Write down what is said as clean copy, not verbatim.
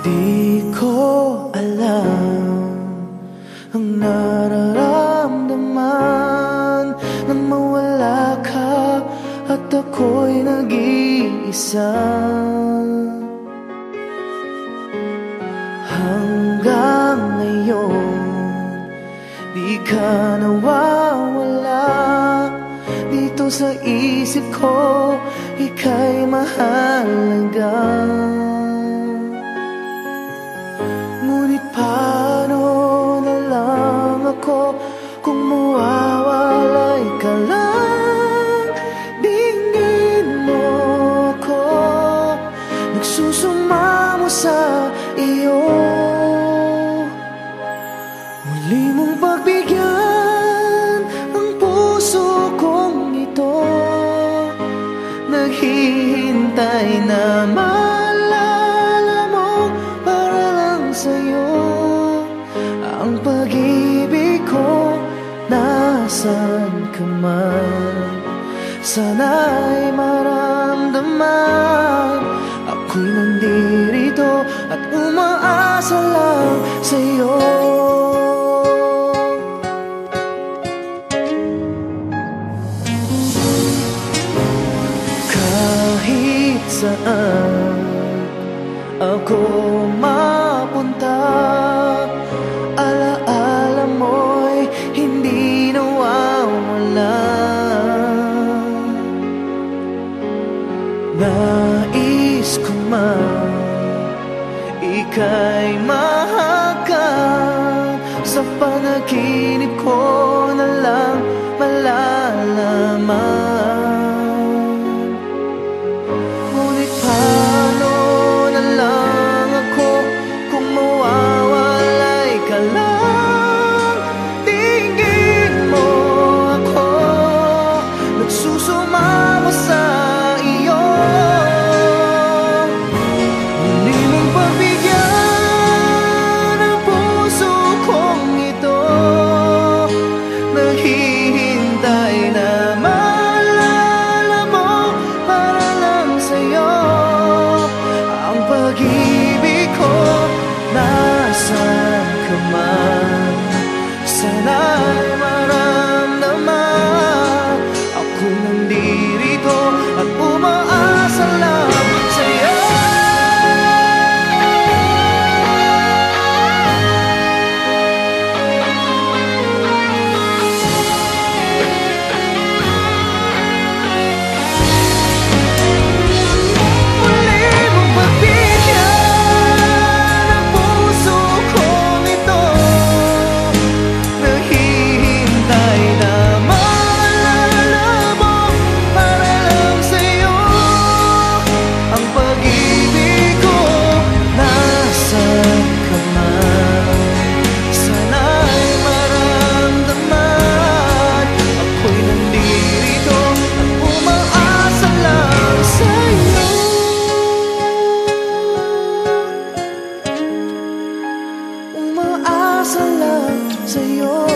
Di ko alam ang nararamdaman nang mawala ka at ako'y nag-iisa. Hanggang ngayon di ka nawawala dito sa isip ko, ika'y mahalaga. Ngunit paano na lang ako kung mawawalay ka lang? Dinggin mo ako, nagsusumamo sa iyo. Muli mong pagbigyan ang puso kong ito, naghihintay na maalala mo para lang sa'yo. Ang pag-ibig ko, nasan ka man, sana'y maramdaman. Ako'y nandirito at umaasa lang sa'yo. Kahit saan ako mapunta, alaala mo'y hindi nawawala. Nais ko man ika'y mahagkan, sa panaginip ko na lang malalaman. Ngunit paano na lang ako kung mawawalay ka lang? Tingin mo ako, nagsusumamo sa iyo. Muli mong pagbigyan ang puso kong ito, naghihintay na maalala mo para lang sa'yo. Ang pag-ibig ko, nasan ka man, sana'y maramdaman. Ako'y nandirito at umaasa lang sa'yo. Muli mong pagbigyan ang puso kong ito, naghihintay na maalala mo para lang sa'yo. Ang pag-ibig ko, nasan ka man, sana'y maramdaman. Ako'y nandirito at umaasa lang sa'yo. Umaasa lang sa'yo.